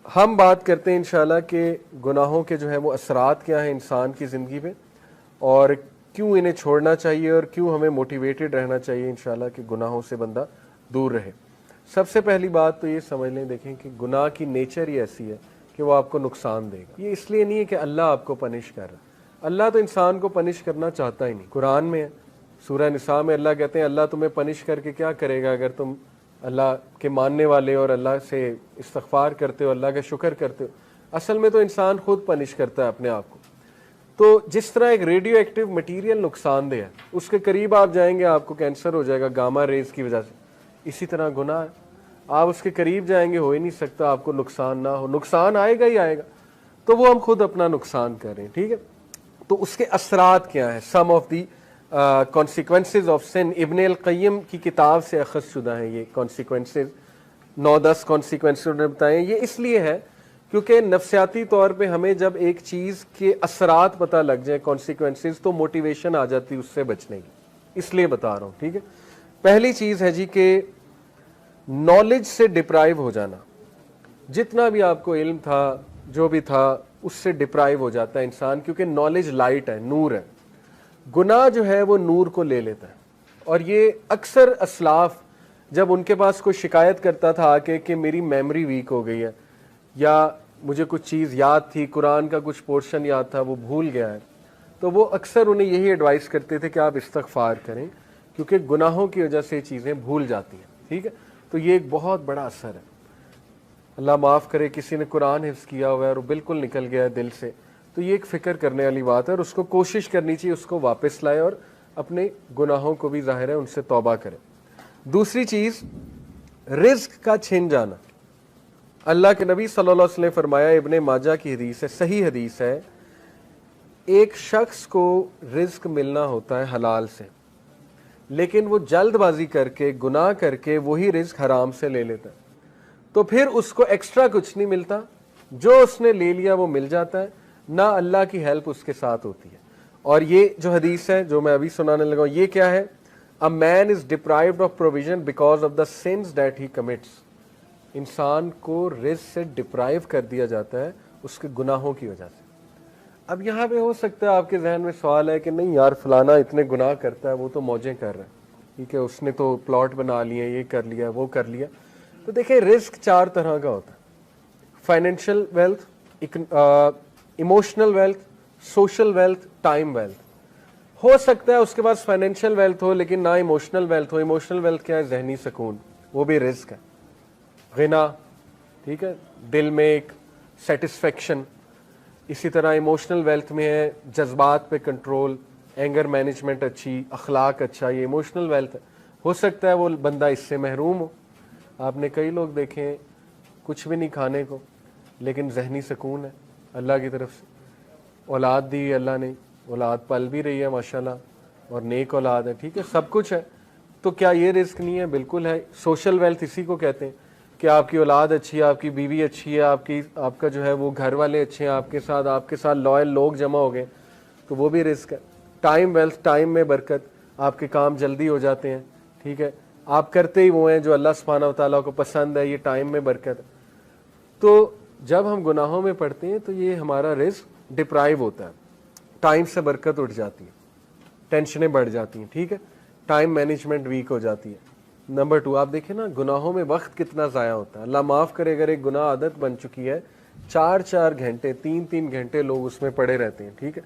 ہم بات کرتے ہیں انشاءاللہ کہ گناہوں کے جو ہے وہ اثرات کیا ہیں انسان کی زندگی میں، اور کیوں انہیں چھوڑنا چاہیے اور کیوں ہمیں موٹیویٹڈ رہنا چاہیے انشاءاللہ کہ گناہوں سے بندہ دور رہے۔ سب سے پہلی بات تو یہ سمجھ لیں، دیکھیں کہ گناہ کی نیچر ہی ایسی ہے کہ وہ آپ کو نقصان دے گا۔ یہ اس لیے نہیں ہے کہ اللہ آپ کو پنش کر رہا ہے، اللہ تو انسان کو پنش کرنا چاہتا ہی نہیں۔ قرآن میں ہے، سورہ نساء میں اللہ کہتے ہیں اللہ تمہیں پنش کر کے کیا کرے گا اگر تم اللہ کے ماننے والے اور اللہ سے استغفار کرتے ہو، اللہ کا شکر کرتے ہو۔ اصل میں تو انسان خود پنش کرتا ہے اپنے آپ کو۔ تو جس طرح ایک ریڈیو ایکٹیو مٹیریل نقصان دہ ہے، اس کے قریب آپ جائیں گے آپ کو کینسر ہو جائے گا گاما ریز کی وجہ سے، اسی طرح گناہ ہے، آپ اس کے قریب جائیں گے ہو ہی نہیں سکتا آپ کو نقصان نہ ہو، نقصان آئے گا ہی آئے گا۔ تو وہ ہم خود اپنا نقصان کر رہے ہیں، ٹھیک ہے۔ تو اس کے اثرات کیا ہیں؟ سم of the consequences of sun, ابن القیم کی کتاب سے اخذ شدہ ہیں یہ کانسیکوینسز، 9-10 کانسیکوینسز انہوں نے بتائے ہیں۔ یہ اس لیے ہے کیونکہ نفسیاتی طور پہ ہمیں جب ایک چیز کے اثرات پتہ لگ جائیں، کانسیکوینسز، تو موٹیویشن آ جاتی ہے اس سے بچنے کی، اس لیے بتا رہا ہوں، ٹھیک ہے۔ پہلی چیز ہے جی کہ نالج سے ڈپرائیو ہو جانا، جتنا بھی آپ کو علم تھا جو بھی تھا اس سے ڈپرائیو ہو جاتا ہے انسان، کیونکہ نالج لائٹ ہے، نور ہے۔ گناہ جو ہے وہ نور کو لے لیتا ہے، اور یہ اکثر اسلاف جب ان کے پاس کوئی شکایت کرتا تھا آ کے کہ میری میموری ویک ہو گئی ہے، یا مجھے کچھ چیز یاد تھی، قرآن کا کچھ پورشن یاد تھا وہ بھول گیا ہے، تو وہ اکثر انہیں یہی ایڈوائز کرتے تھے کہ آپ استغفار کریں، کیونکہ گناہوں کی وجہ سے چیزیں بھول جاتی ہیں، ٹھیک ہے۔ تو یہ ایک بہت بڑا اثر ہے۔ اللہ معاف کرے کسی نے قرآن حفظ کیا ہوا ہے اور وہ بالکل نکل گیا ہے دل سے، تو یہ ایک فکر کرنے والی بات ہے، اور اس کو کوشش کرنی چاہیے اس کو واپس لائے اور اپنے گناہوں کو بھی ظاہر ہے ان سے توبہ کرے۔ دوسری چیز، رزق کا چھن جانا۔ اللہ کے نبی صلی اللہ علیہ وسلم نے فرمایا، ابن ماجہ کی حدیث ہے، صحیح حدیث ہے، ایک شخص کو رزق ملنا ہوتا ہے حلال سے، لیکن وہ جلد بازی کر کے گناہ کر کے وہی رزق حرام سے لے لیتا ہے، تو پھر اس کو ایکسٹرا کچھ نہیں ملتا، جو اس نے لے لیا وہ مل جاتا ہے، نہ اللہ کی ہیلپ اس کے ساتھ ہوتی ہے۔ اور یہ جو حدیث ہے جو میں ابھی سنانے لگا ہوں، یہ کیا ہے؟ A man is deprived of provision because of the sins that he commits۔ انسان کو رزق سے ڈپرائیو کر دیا جاتا ہے اس کے گناہوں کی وجہ سے۔ اب یہاں پہ ہو سکتا ہے آپ کے ذہن میں سوال ہے کہ نہیں یار فلانا اتنے گناہ کرتا ہے، وہ تو موجیں کر رہا ہے، ٹھیک ہے، اس نے تو پلاٹ بنا لیے، یہ کر لیا وہ کر لیا۔ تو دیکھیں رزق 4 طرح کا ہوتا ہے: financial wealth, emotional wealth, social wealth, time wealth. ہو سکتا ہے اس کے پاس فائنینشیل ویلتھ ہو لیکن نہ ایموشنل ویلتھ ہو۔ ایموشنل ویلتھ کیا ہے؟ ذہنی سکون، وہ بھی رزق ہے۔ غنا، ٹھیک ہے، دل میں ایک سیٹسفیکشن۔ اسی طرح ایموشنل ویلتھ میں ہے جذبات پہ کنٹرول، اینگر مینجمنٹ اچھی، اخلاق اچھا، یہ ایموشنل ویلتھ ہے۔ ہو سکتا ہے وہ بندہ اس سے محروم ہو۔ آپ نے کئی لوگ دیکھے ہیں کچھ بھی نہیں کھانے کو لیکن ذہنی سکون ہے اللہ کی طرف سے، اولاد دی اللہ نے، اولاد پل بھی رہی ہے ماشاءاللہ، اور نیک اولاد ہے، ٹھیک ہے، سب کچھ ہے۔ تو کیا یہ رزق نہیں ہے؟ بالکل ہے۔ سوشل ویلتھ اسی کو کہتے ہیں کہ آپ کی اولاد اچھی ہے، آپ کی بیوی اچھی ہے، آپ کا جو ہے وہ گھر والے اچھے ہیں، آپ کے ساتھ لائل لوگ جمع ہو گئے، تو وہ بھی رزق ہے۔ ٹائم ویلتھ، ٹائم میں برکت، آپ کے کام جلدی ہو جاتے ہیں، ٹھیک ہے، آپ کرتے ہی وہ ہیں جو اللہ سبحانہ و تعالیٰ کو پسند ہے، یہ ٹائم میں برکت ہے۔ تو جب ہم گناہوں میں پڑتے ہیں تو یہ ہمارا رزق ڈپرائیو ہوتا ہے، ٹائم سے برکت اٹھ جاتی ہے، ٹینشنیں بڑھ جاتی ہیں، ٹھیک ہے، ٹائم مینجمنٹ ویک ہو جاتی ہے۔ نمبر 2، آپ دیکھیں نا گناہوں میں وقت کتنا ضائع ہوتا ہے۔ اللہ معاف کرے اگر ایک گناہ عادت بن چکی ہے، 4 گھنٹے 3 گھنٹے لوگ اس میں پڑے رہتے ہیں، ٹھیک ہے،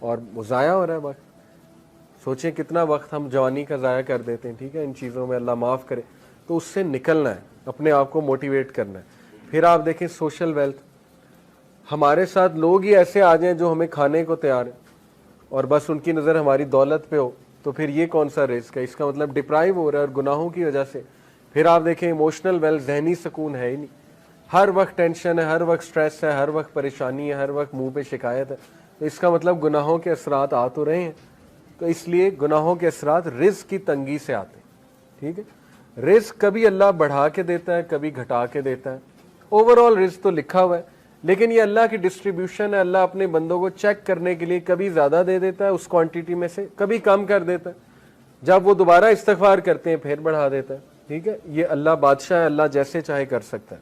اور وہ ضائع ہو رہا ہے وقت۔ سوچیں کتنا وقت ہم جوانی کا ضائع کر دیتے ہیں، ٹھیک ہے، ان چیزوں میں، اللہ معاف کرے۔ تو اس سے نکلنا ہے، اپنے آپ کو موٹیویٹ کرنا ہے۔ پھر آپ دیکھیں سوشل ویلتھ، ہمارے ساتھ لوگ ہی ایسے آ جائیں جو ہمیں کھانے کو تیار ہیں اور بس ان کی نظر ہماری دولت پہ ہو، تو پھر یہ کون سا رزق ہے؟ اس کا مطلب ڈپرائیو ہو رہا ہے اور گناہوں کی وجہ سے۔ پھر آپ دیکھیں ایموشنل ویلتھ، ذہنی سکون ہے ہی نہیں، ہر وقت ٹینشن ہے، ہر وقت سٹریس ہے، ہر وقت پریشانی ہے، ہر وقت منہ پہ شکایت ہے، تو اس کا مطلب گناہوں کے اثرات آ تو رہے ہیں۔ تو اس لیے گناہوں کے اثرات رزق کی تنگی سے آتے ہیں، ٹھیک ہے۔ رزق کبھی اللہ بڑھا کے دیتا ہے، کبھی گھٹا کے دیتا ہے، اوور آل رزق تو لکھا ہوا ہے، لیکن یہ اللہ کی ڈسٹریبیوشن ہے۔ اللہ اپنے بندوں کو چیک کرنے کے لیے کبھی زیادہ دے دیتا ہے اس کوانٹٹی میں سے، کبھی کم کر دیتا ہے، جب وہ دوبارہ استغفار کرتے ہیں پھر بڑھا دیتا ہے، ٹھیک ہے۔ یہ اللہ بادشاہ ہے، اللہ جیسے چاہے کر سکتا ہے۔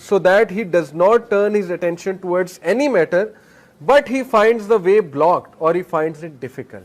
so that he does not turn his attention towards any matter, but he finds the way blocked or he finds it difficult.